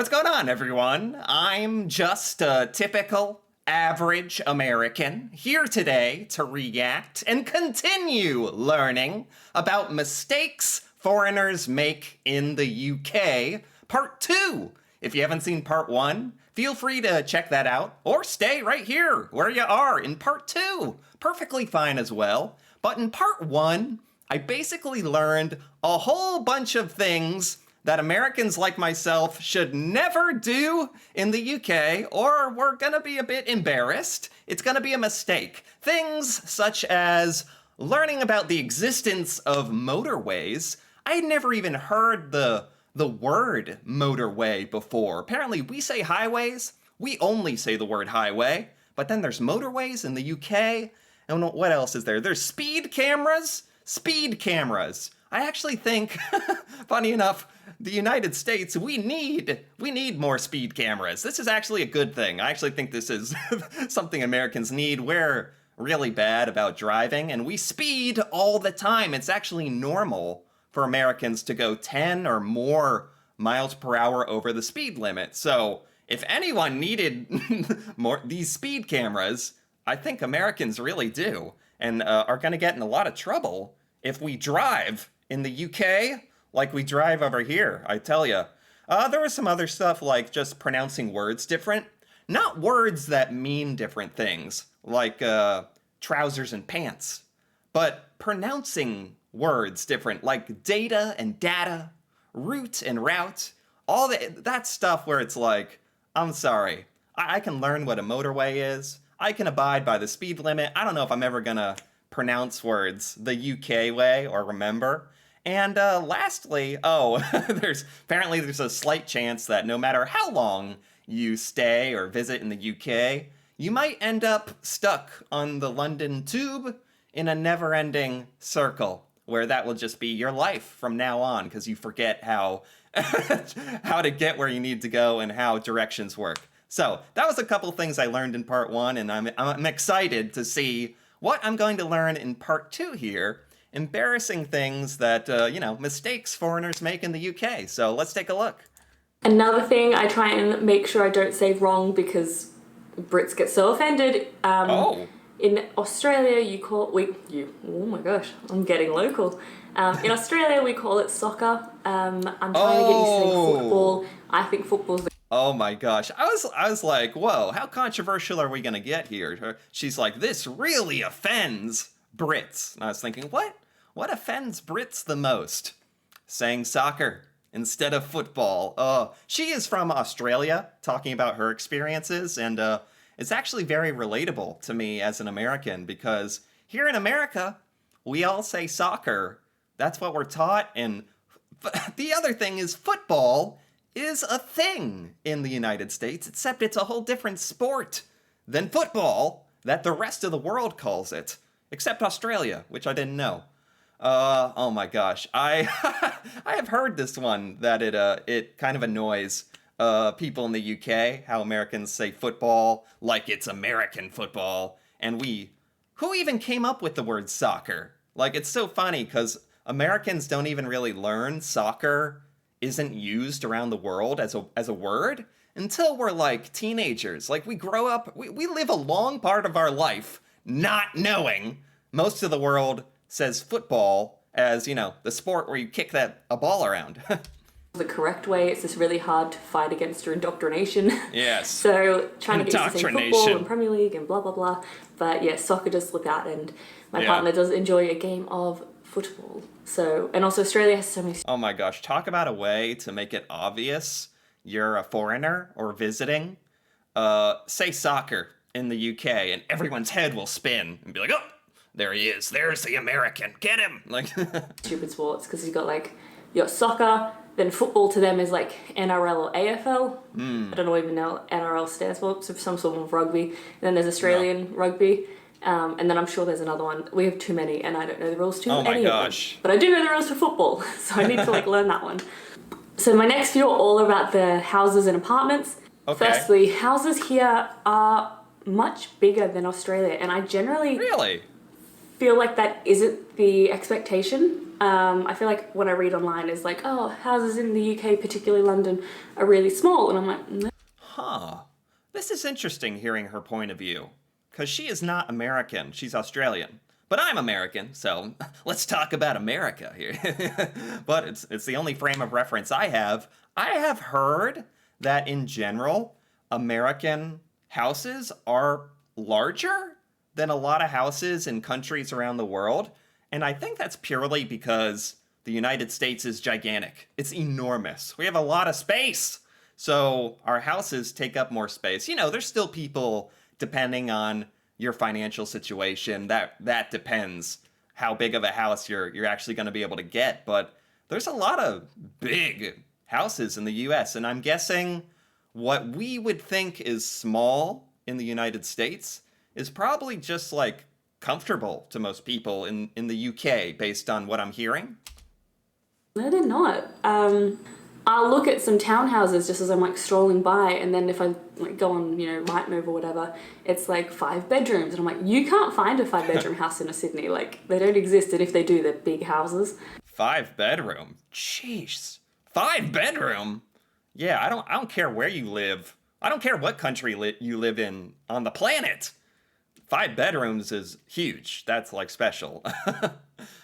What's going on, everyone? I'm just a typical, average American here today to react and continue learning about mistakes foreigners make in the UK, part 2. If you haven't seen part 1, feel free to check that out, or stay right here where you are in part 2. Perfectly fine as well. But in part 1, I basically learned a whole bunch of things that Americans like myself should never do in the UK, or we're gonna be a bit embarrassed. It's gonna be a mistake. Things such as learning about the existence of motorways. I had never even heard the word motorway before. Apparently we say highways. We only say the word highway. But then there's motorways in the UK. And what else is there? There's speed cameras. Speed cameras. I actually think, funny enough, the United States, we need more speed cameras. This is actually a good thing. I actually think this is something Americans need. We're really bad about driving, and we speed all the time. It's actually normal for Americans to go 10 or more miles per hour over the speed limit. So if anyone needed more these speed cameras, I think Americans really do, and are going to get in a lot of trouble if we drive in the UK like we drive over here, I tell ya. There was some other stuff like just pronouncing words different. Not words that mean different things, like trousers and pants, but pronouncing words different, like data and data, route and route, all that stuff where it's like, I'm sorry, I can learn what a motorway is, I can abide by the speed limit, I don't know if I'm ever gonna pronounce words the UK way or remember. And lastly, there's a slight chance that no matter how long you stay or visit in the UK, you might end up stuck on the London Tube in a never-ending circle, where that will just be your life from now on, because you forget how to get where you need to go and how directions work. So that was a couple things I learned in part 1, and I'm excited to see what I'm going to learn in part 2 here. Embarrassing things that, mistakes foreigners make in the UK. So let's take a look. Another thing, I try and make sure I don't say wrong because Brits get so offended. In Australia, oh my gosh, I'm getting local. In Australia, we call it soccer. I'm trying to get used to saying football. I think football's Oh my gosh. I was like, whoa, how controversial are we gonna get here? She's like, this really offends Brits. And I was thinking, what offends Brits the most? Saying soccer instead of football. She is from Australia, talking about her experiences, and it's actually very relatable to me as an American, because here in America, we all say soccer. That's what we're taught, and the other thing is football is a thing in the United States, except it's a whole different sport than football that the rest of the world calls it. Except Australia, which I didn't know. Oh my gosh. I have heard this one, that it kind of annoys people in the UK, how Americans say football like it's American football. And who even came up with the word soccer? Like, it's so funny, because Americans don't even really learn soccer isn't used around the world as a word until we're like teenagers. Like, we grow up, we live a long part of our life not knowing most of the world says football as, the sport where you kick a ball around. the correct way. It's just really hard to fight against your indoctrination. Yes. So trying to get used to saying football and Premier League and blah, blah, blah. But yeah, soccer does slip out, and my partner does enjoy a game of football. So, and also Australia has so many... Oh my gosh, talk about a way to make it obvious you're a foreigner or visiting. Say soccer in the UK and everyone's head will spin and be like, oh, there he is. There's the American. Get him. Like stupid sports, because you got soccer, then football to them is like NRL or AFL. I don't even know what NRL stands for, so some sort of rugby. And then there's Australian rugby. And then I'm sure there's another one. We have too many, and I don't know the rules to any of them. But I do know the rules for football, so I need to learn that one. So my next few are all about the houses and apartments. Okay. Firstly, houses here are much bigger than Australia, and I generally feel like that isn't the expectation. I feel like what I read online is like, oh, houses in the UK, particularly London, are really small. And I'm like, no. Huh. This is interesting hearing her point of view. Because she is not American, she's Australian. But I'm American, so let's talk about America here. But it's the only frame of reference I have. I have heard that in general, American houses are larger than a lot of houses in countries around the world. And I think that's purely because the United States is gigantic. It's enormous. We have a lot of space. So our houses take up more space. You know, there's still people, depending on your financial situation, that depends how big of a house you're actually going to be able to get. But there's a lot of big houses in the US, and I'm guessing what we would think is small in the United States is probably just like comfortable to most people in the UK based on what I'm hearing. No, they're not. I'll look at some townhouses just as I'm like strolling by, and then if I like go on, Rightmove or whatever, it's like 5 bedrooms, and I'm like, you can't find a 5-bedroom house in Sydney. Like, they don't exist, and if they do, they're big houses. 5-bedroom? Jeez. 5-bedroom? Yeah, I don't care where you live. I don't care what country you live in on the planet. 5 bedrooms is huge. That's like special.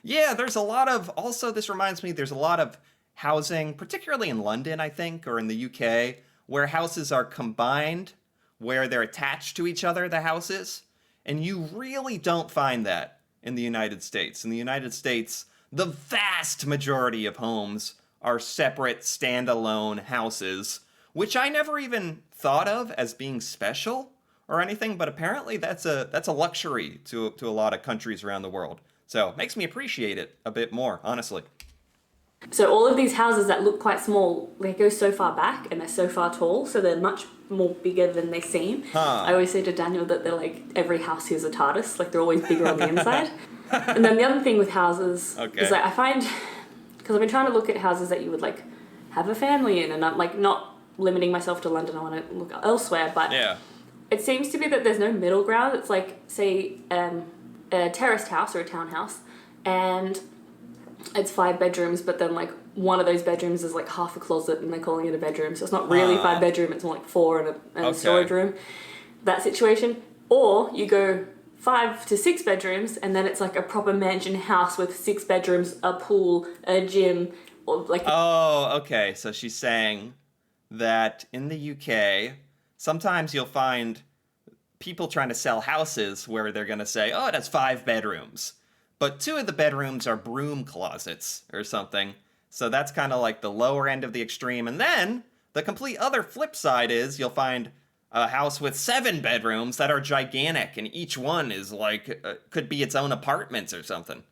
Yeah, there's a lot of, also this reminds me, there's a lot of housing, particularly in London, I think, or in the UK, where houses are combined, where they're attached to each other, the houses. And you really don't find that in the United States. In the United States, the vast majority of homes are separate, standalone houses, which I never even thought of as being special or anything, but apparently that's a luxury to a lot of countries around the world. So it makes me appreciate it a bit more, honestly. So all of these houses that look quite small, they go so far back and they're so far tall, so they're much more bigger than they seem. Huh. I always say to Daniel that they're like, every house here's a TARDIS, like they're always bigger on the inside. And then the other thing with houses is like, I find, because I've been trying to look at houses that you would like have a family in, and I'm like not limiting myself to London, I want to look elsewhere, but Yeah. it seems to be that there's no middle ground. It's like, say, a terraced house or a townhouse, and it's 5 bedrooms, but then like one of those bedrooms is like half a closet and they're calling it a bedroom, so it's not really 5 bedroom, it's more like 4 and a storage room, that situation. Or you go 5 to 6 bedrooms and then it's like a proper mansion house with 6 bedrooms, a pool, a gym, or like... Oh, okay, so she's saying that in the UK, sometimes you'll find people trying to sell houses where they're going to say, oh, it has 5 bedrooms. But 2 of the bedrooms are broom closets or something. So that's kind of like the lower end of the extreme. And then the complete other flip side is you'll find a house with 7 bedrooms that are gigantic. And each one is like, could be its own apartments or something.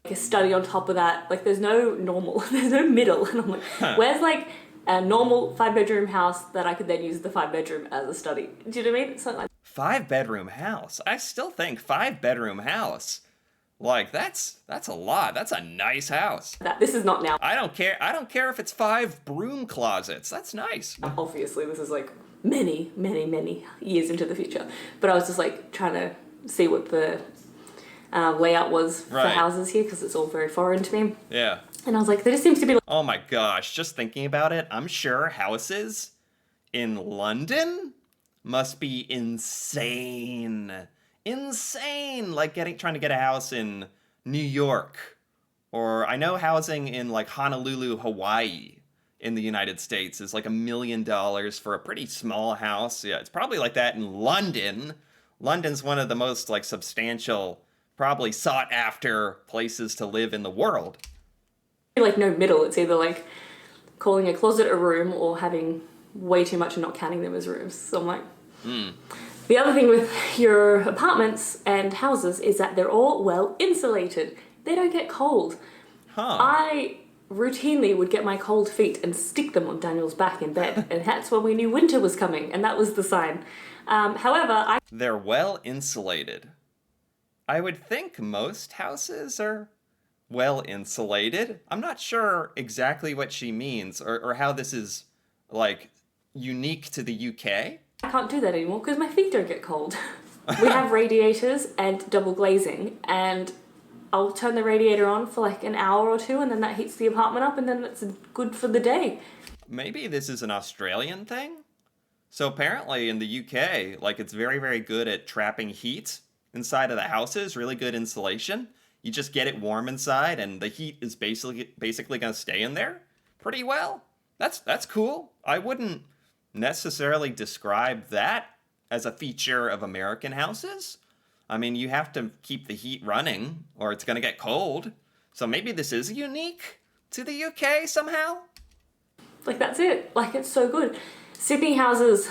a study on top of that. Like, there's no normal, there's no middle. And I'm like, where's like a normal 5-bedroom house that I could then use the 5-bedroom as a study? Do you know what I mean? It's not like 5-bedroom house. I still think 5-bedroom house. Like, that's a lot. That's a nice house. that. This is not now. I don't care if it's 5 broom closets. That's nice. Obviously, this is like many, many, many years into the future. But I was just like trying to see what the layout was for houses here, because it's all very foreign to me. Yeah. And I was like, there just seems to be like, Oh my gosh, just thinking about it, I'm sure houses in London must be insane. Insane! Like trying to get a house in New York. Or I know housing in like Honolulu, Hawaii in the United States is like $1 million for a pretty small house. Yeah, it's probably like that in London. London's one of the most like substantial, probably sought after places to live in the world. no middle. It's either like calling a closet a room or having way too much and not counting them as rooms. So I'm like... The other thing with your apartments and houses is that they're all well insulated. They don't get cold. Huh. I routinely would get my cold feet and stick them on Daniel's back in bed, and that's when we knew winter was coming, and that was the sign. However, They're well insulated. I would think most houses are well insulated. I'm not sure exactly what she means or how this is like unique to the UK. I can't do that anymore because my feet don't get cold. We have radiators and double glazing, and I'll turn the radiator on for like an hour or two, and then that heats the apartment up, and then it's good for the day. Maybe this is an Australian thing? So apparently in the UK, like it's very, very good at trapping heat inside of the houses, really good insulation. You just get it warm inside and the heat is basically going to stay in there pretty well. That's cool. I wouldn't necessarily describe that as a feature of American houses. I mean, you have to keep the heat running or it's going to get cold. So maybe this is unique to the UK somehow. Like, that's it. Like, it's so good. Sydney houses,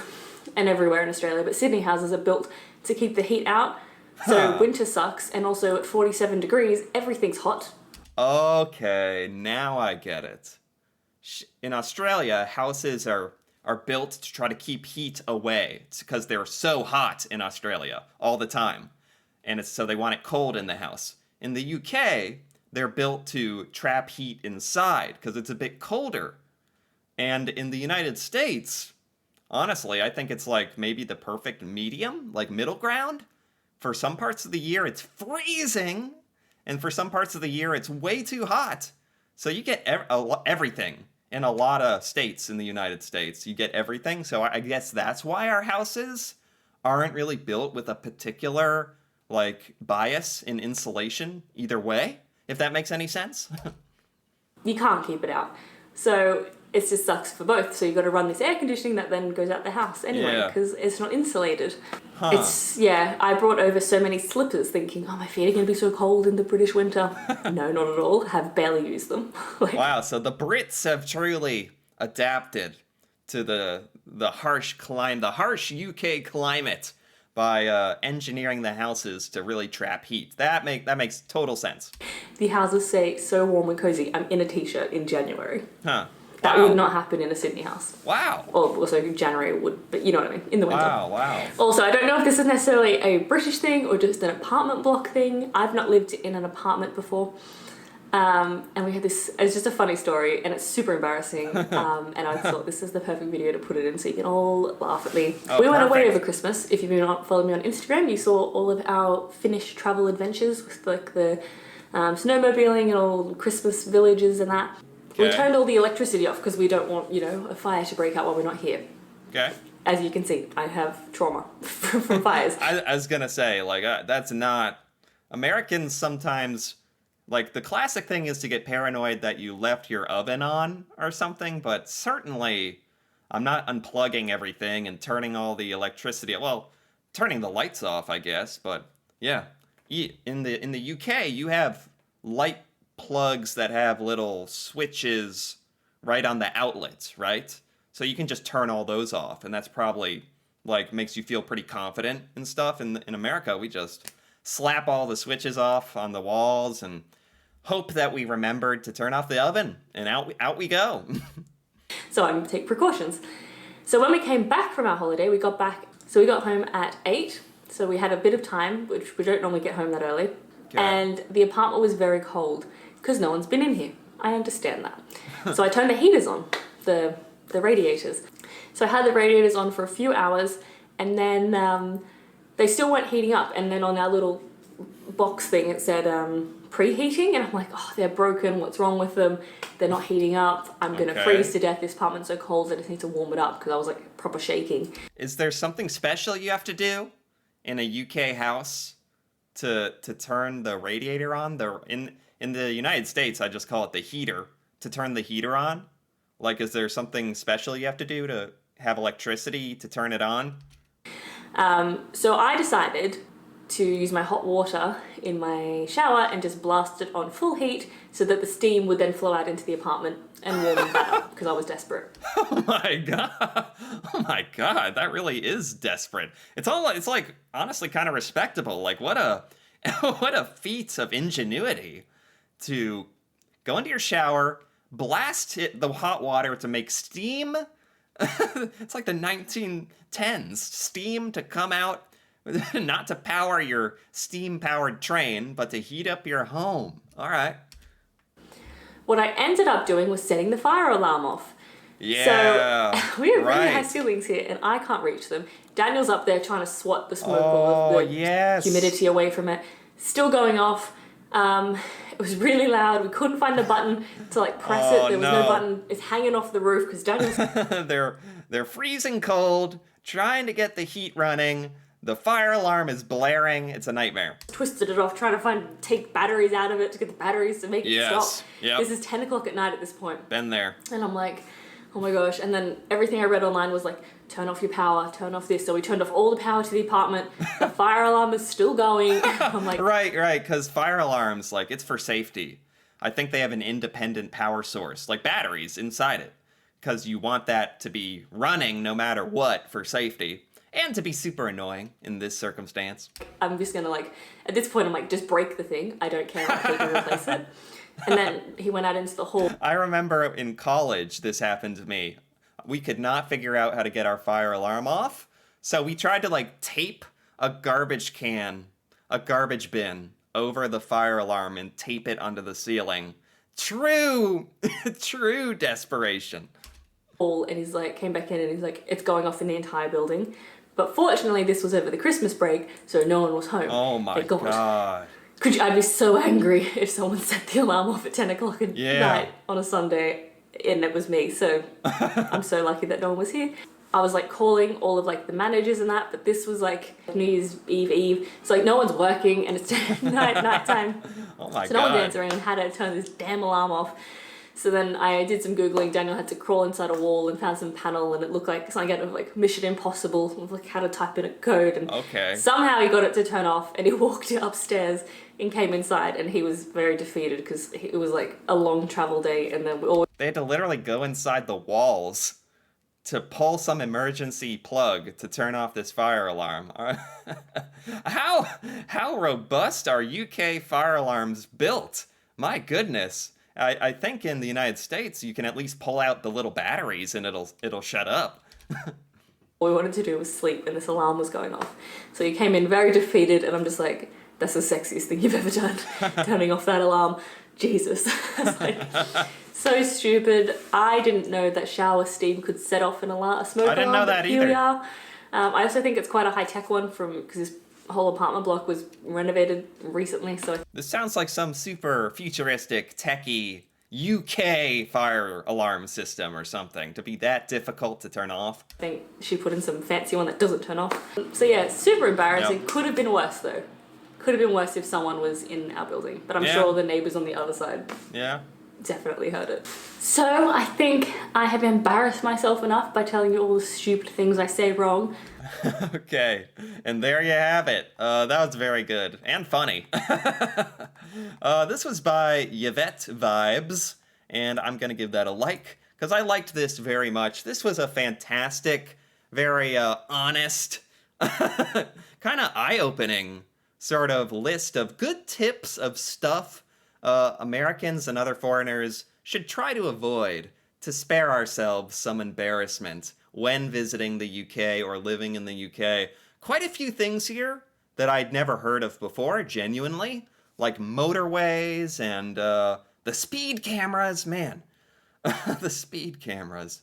and everywhere in Australia, but Sydney houses are built to keep the heat out. So winter sucks, and also at 47 degrees, everything's hot. Okay, now I get it. In Australia, houses are built to try to keep heat away. It's because they're so hot in Australia all the time. And it's so they want it cold in the house. In the UK, they're built to trap heat inside because it's a bit colder. And in the United States, honestly, I think it's like maybe the perfect medium, like middle ground. For some parts of the year, it's freezing. And for some parts of the year, it's way too hot. So you get everything in a lot of states in the United States. You get everything. So I guess that's why our houses aren't really built with a particular like bias in insulation either way, if that makes any sense. You can't keep it out. So it just sucks for both. So you've got to run this air conditioning that then goes out the house anyway because it's not insulated. I brought over so many slippers thinking, oh, my feet are going to be so cold in the British winter. No, not at all. Have barely used them. Wow, so the Brits have truly adapted to the harsh UK climate by engineering the houses to really trap heat. That makes total sense. The houses say so warm and cozy. I'm in a t-shirt in January. That Wow. would not happen in a Sydney house. Wow. Or also January would, but you know what I mean, in the winter. Wow. Also, I don't know if this is necessarily a British thing or just an apartment block thing. I've not lived in an apartment before. And we had this, it's just a funny story and it's super embarrassing. And I thought this is the perfect video to put it in so you can all laugh at me. We went away over Christmas. If you've been following me on Instagram, you saw all of our Finnish travel adventures with like the snowmobiling and all Christmas villages and that. Okay. We turned all the electricity off because we don't want, a fire to break out while we're not here. Okay. As you can see, I have trauma from fires. I was gonna say, like, that's not... Americans sometimes... Like, the classic thing is to get paranoid that you left your oven on or something, but certainly I'm not unplugging everything and turning all the electricity... Well, turning the lights off, I guess, but yeah. In the UK, you have light plugs that have little switches right on the outlets, right? So you can just turn all those off, and that's probably, like, makes you feel pretty confident and stuff. In America, we just slap all the switches off on the walls and hope that we remembered to turn off the oven, and out we go. So I'm going to take precautions. So when we came back from our holiday, we got home at 8, so we had a bit of time, which we don't normally get home that early. Okay. And the apartment was very cold, because no one's been in here. I understand that. So I turned the heaters on, the radiators. So I had the radiators on for a few hours, and then they still weren't heating up. And then on our little box thing, it said preheating, and I'm like, oh, they're broken. What's wrong with them? They're not heating up. I'm going to freeze to death. This apartment's so cold. I just need to warm it up, because I was like proper shaking. Is there something special you have to do in a UK house to turn the radiator on? In the United States, I just call it the heater, to turn the heater on. Like, is there something special you have to do to have electricity to turn it on? So I decided to use my hot water in my shower and just blast it on full heat so that the steam would then flow out into the apartment and warm that up, because I was desperate. Oh my god, that really is desperate. It's like honestly kind of respectable. Like, what a feat of ingenuity to go into your shower, blast the hot water to make steam. It's like the 1910s. Steam to come out, not to power your steam-powered train, but to heat up your home. All right. What I ended up doing was setting the fire alarm off. Yeah. So we have really high ceilings here, and I can't reach them. Daniel's up there trying to swat the smoke or the humidity away from it. Still going off. It was really loud. We couldn't find the button to like press it. There was no button. It's hanging off the roof because Daniel's They're freezing cold, trying to get the heat running. The fire alarm is blaring. It's a nightmare. twisted it off, trying to take batteries out of it to get the batteries to make it stop. Yep. This is 10 o'clock at night at this point. Been there. And I'm like, oh my gosh. And then everything I read online was like, turn off your power, turn off this. So we turned off all the power to the apartment. The fire alarm is still going. I'm like, Right, because fire alarms, like, it's for safety. I think they have an independent power source, like batteries inside it, because you want that to be running no matter what for safety. And to be super annoying in this circumstance. I'm just gonna like, at this point I'm like, just break the thing. I don't care, I'll take and replace it. And then he went out into the hall. I remember in college this happened to me. We could not figure out how to get our fire alarm off. So we tried to like tape a garbage bin over the fire alarm and tape it onto the ceiling. True desperation. And he's like, came back in and he's like, it's going off in the entire building. But fortunately, this was over the Christmas break, so no one was home. Oh my God. I'd be so angry if someone set the alarm off at 10 o'clock at night on a Sunday and it was me. So I'm so lucky that no one was here. I was like calling all of like the managers and that, but this was like New Year's Eve. So like no one's working and it's nighttime. Oh my God. So no one's answering and had to turn this damn alarm off. So then I did some Googling. Daniel had to crawl inside a wall and found some panel and it looked like something out of like Mission Impossible, with like how to type in a code. And somehow he got it to turn off and he walked upstairs and came inside and he was very defeated because it was like a long travel day and then they had to literally go inside the walls to pull some emergency plug to turn off this fire alarm. How robust are UK fire alarms built? My goodness. I think in the United States you can at least pull out the little batteries and it'll shut up. All we wanted to do was sleep and this alarm was going off. So he came in very defeated and I'm just like, that's the sexiest thing you've ever done, turning off that alarm. Jesus. Like, so stupid. I didn't know that shower steam could set off an alarm, a smoke alarm. I didn't know that either. We are. I also think it's quite a high-tech one because this whole apartment block was renovated recently. So this sounds like some super futuristic, techie UK fire alarm system or something to be that difficult to turn off. I think she put in some fancy one that doesn't turn off. So yeah, super embarrassing. Yep. Could have been worse though. Could have been worse if someone was in our building, but I'm sure the neighbors on the other side definitely heard it. So I think I have embarrassed myself enough by telling you all the stupid things I say wrong. Okay, and there you have it. That was very good and funny. This was by Yvette Vibes, and I'm gonna give that a like because I liked this very much. This was a fantastic, very honest, kind of eye-opening sort of list of good tips of stuff Americans and other foreigners should try to avoid to spare ourselves some embarrassment when visiting the UK or living in the UK. Quite a few things here that I'd never heard of before, genuinely, like motorways and the speed cameras, man. The speed cameras.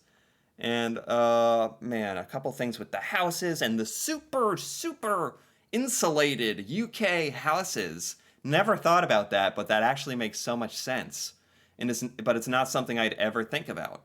And, man, a couple things with the houses and the super insulated UK houses. Never thought about that, but that actually makes so much sense. But it's not something I'd ever think about.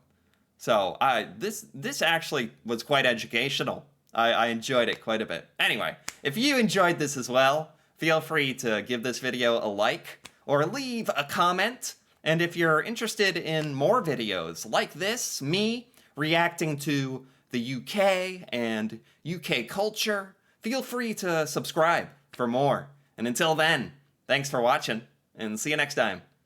So this actually was quite educational. I enjoyed it quite a bit. Anyway, if you enjoyed this as well, feel free to give this video a like or leave a comment. And if you're interested in more videos like this, me reacting to the UK and UK culture, feel free to subscribe for more. And until then, thanks for watching, and see you next time.